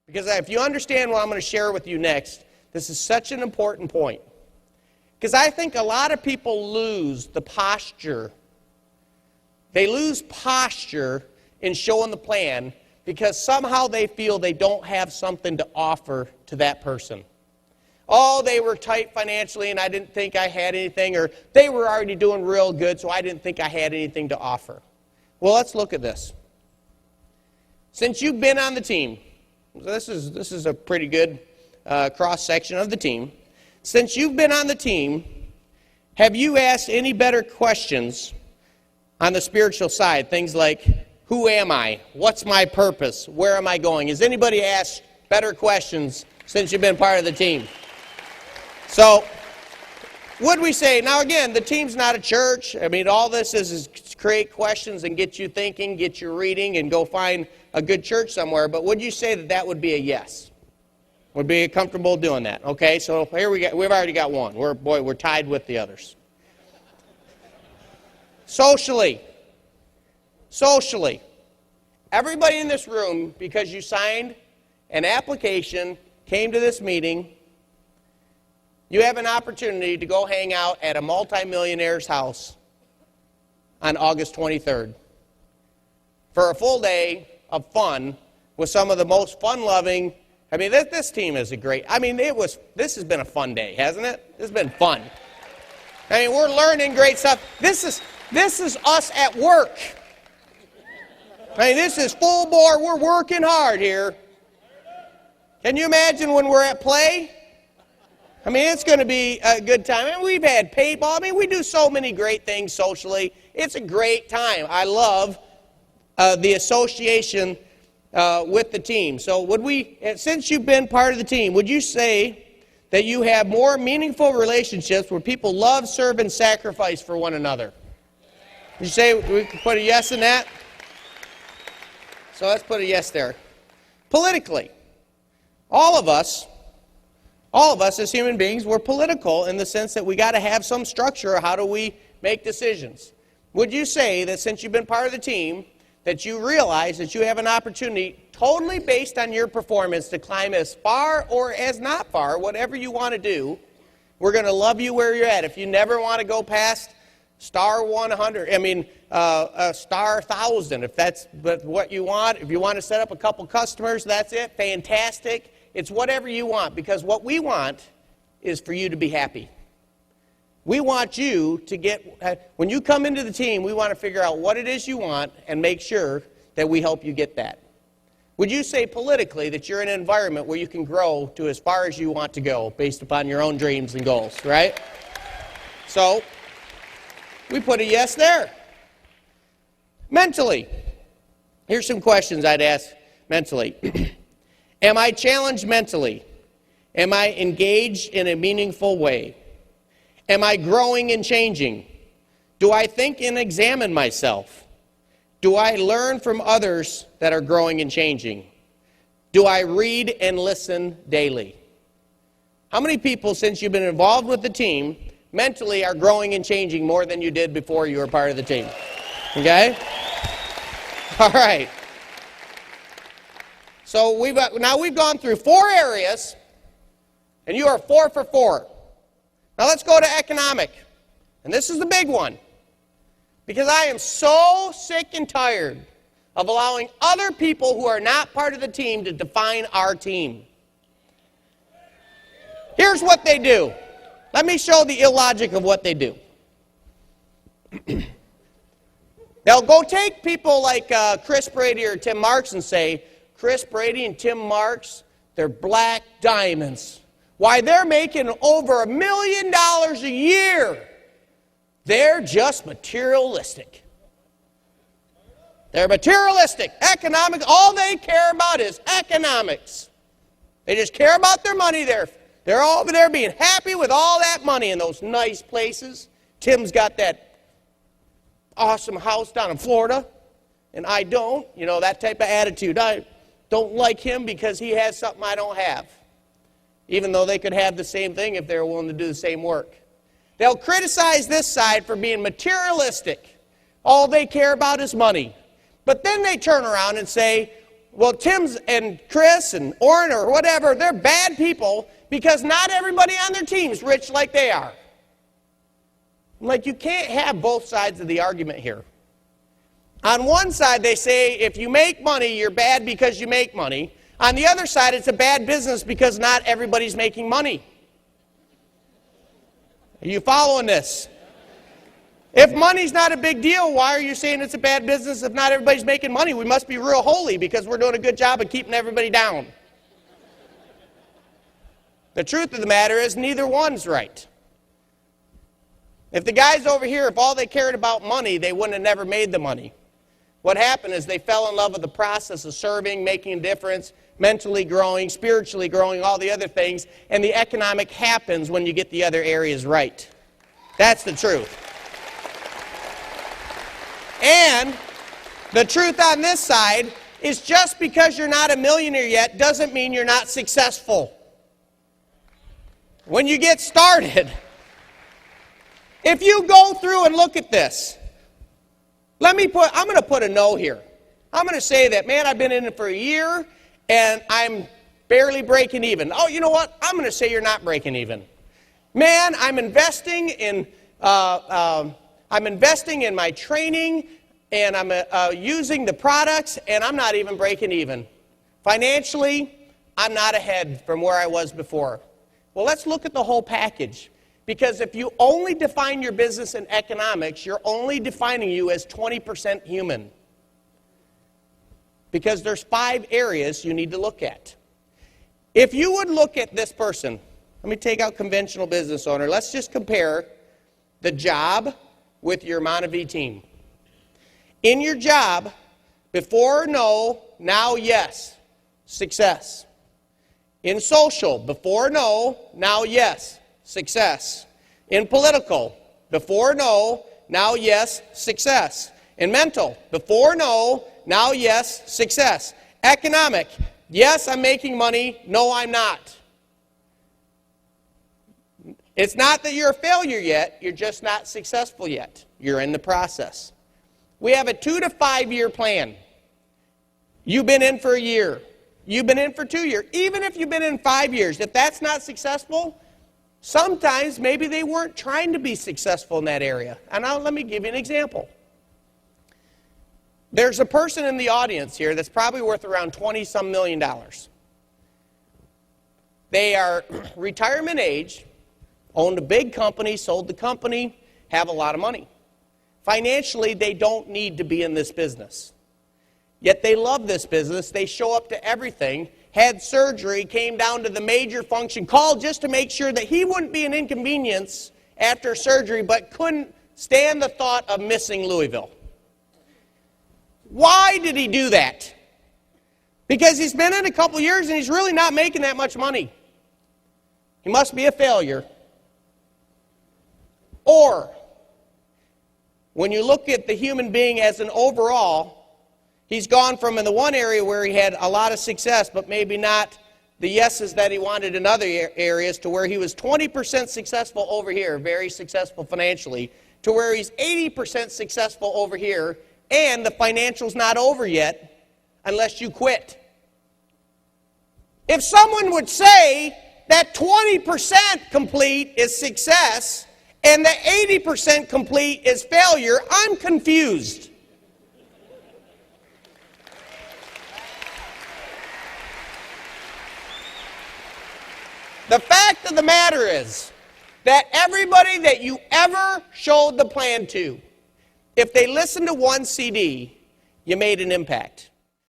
Because if you understand what I'm going to share with you next, this is such an important point. Because I think a lot of people lose the posture. They lose posture in showing the plan because somehow they feel they don't have something to offer to that person. Oh, they were tight financially and I didn't think I had anything, or they were already doing real good, so I didn't think I had anything to offer. Well, let's look at this. Since you've been on the team, this is a pretty good cross-section of the team. Since you've been on the team, have you asked any better questions on the spiritual side? Things like, who am I? What's my purpose? Where am I going? Has anybody asked better questions since you've been part of the team? So, would we say, now again, the team's not a church. I mean, all this is create questions and get you thinking, get you reading, and go find a good church somewhere. But would you say that that would be a yes? Would be comfortable doing that? Okay, so here we've already got one. We're tied with the others. Socially, everybody in this room, because you signed an application, came to this meeting, you have an opportunity to go hang out at a multimillionaire's house on August 23rd for a full day of fun with some of the most fun-loving. I mean, this team is a great. I mean, this has been a fun day, hasn't it? This has been fun. I mean, we're learning great stuff. This is us at work. I mean, this is full bore. We're working hard here. Can you imagine when we're at play? I mean, it's going to be a good time. I mean, we've had paintball. I mean, we do so many great things socially. It's a great time. I love the association with the team. So since you've been part of the team, would you say that you have more meaningful relationships where people love, serve, and sacrifice for one another? Would you say we could put a yes in that? So let's put a yes there. Politically, all of us as human beings, we're political in the sense that we got to have some structure. How do we make decisions? Would you say that since you've been part of the team, that you realize that you have an opportunity totally based on your performance to climb as far or as not far, whatever you want to do? We're going to love you where you're at. If you never want to go past star 100, star 1,000, if that's what you want. If you want to set up a couple customers, that's it. Fantastic. It's whatever you want, because what we want is for you to be happy. We want you to get, when you come into the team, we want to figure out what it is you want and make sure that we help you get that. Would you say politically that you're in an environment where you can grow to as far as you want to go based upon your own dreams and goals, right? So, we put a yes there. Mentally, here's some questions I'd ask mentally. Am I challenged mentally? Am I engaged in a meaningful way? Am I growing and changing? Do I think and examine myself? Do I learn from others that are growing and changing? Do I read and listen daily? How many people, since you've been involved with the team, mentally are growing and changing more than you did before you were part of the team? Okay? All right. So we've gone through 4 areas, and you are 4 for 4. Now let's go to economic. And this is the big one. Because I am so sick and tired of allowing other people who are not part of the team to define our team. Here's what they do. Let me show the illogic of what they do. They'll go take people like Chris Brady or Tim Marks and say, Chris Brady and Tim Marks, they're black diamonds. Why, they're making over $1 million a year. They're just materialistic. They're materialistic. Economic, all they care about is economics. They just care about their money. They're all over there being happy with all that money in those nice places. Tim's got that awesome house down in Florida, and I don't. You know, that type of attitude. I don't like him because he has something I don't have. Even though they could have the same thing if they were willing to do the same work. They'll criticize this side for being materialistic. All they care about is money. But then they turn around and say, well, Tim's and Chris and Orrin or whatever, they're bad people because not everybody on their team's rich like they are. I'm like, you can't have both sides of the argument here. On one side, they say if you make money, you're bad because you make money. On the other side, it's a bad business because not everybody's making money. Are you following this? If money's not a big deal, why are you saying it's a bad business if not everybody's making money? We must be real holy because we're doing a good job of keeping everybody down. The truth of the matter is neither one's right. If the guys over here, if all they cared about money, they wouldn't have never made the money. What happened is they fell in love with the process of serving, making a difference, mentally growing, spiritually growing, all the other things, and the economic happens when you get the other areas right. That's the truth. And the truth on this side is just because you're not a millionaire yet doesn't mean you're not successful. When you get started, if you go through and look at this, I'm going to put a no here. I'm going to say that, man, I've been in it for a year and I'm barely breaking even. Oh, you know what? I'm going to say you're not breaking even. Man, I'm investing in my training and I'm using the products and I'm not even breaking even. Financially, I'm not ahead from where I was before. Well, let's look at the whole package. Because if you only define your business in economics, you're only defining you as 20% human. Because there's 5 areas you need to look at. If you would look at this person, let me take out conventional business owner. Let's just compare the job with your Monavie team. In your job, before no, now yes, success. In social, before no, now yes, success. In political, before no, now yes, success. In mental, before no, now yes, success. Economic, yes, I'm making money, no, I'm not. It's not that you're a failure yet, you're just not successful yet. You're in the process. We have a 2 to 5 year plan. You've been in for a year. You've been in for 2 years. Even if you've been in 5 years, if that's not successful, sometimes maybe they weren't trying to be successful in that area. And now let me give you an example. There's a person in the audience here that's probably worth around $20-some million. They are retirement age, owned a big company, sold the company, have a lot of money. Financially, they don't need to be in this business. Yet they love this business. They show up to everything. Had surgery, came down to the major function, called just to make sure that he wouldn't be an inconvenience after surgery, but couldn't stand the thought of missing Louisville. Why did he do that? Because he's been in a couple years and he's really not making that much money. He must be a failure. Or, when you look at the human being as an overall, he's gone from in the one area where he had a lot of success, but maybe not the yeses that he wanted in other areas, to where he was 20% successful over here, very successful financially, to where he's 80% successful over here, and the financial's not over yet unless you quit. If someone would say that 20% complete is success and that 80% complete is failure, I'm confused. The fact of the matter is that everybody that you ever showed the plan to, if they listened to one CD, you made an impact.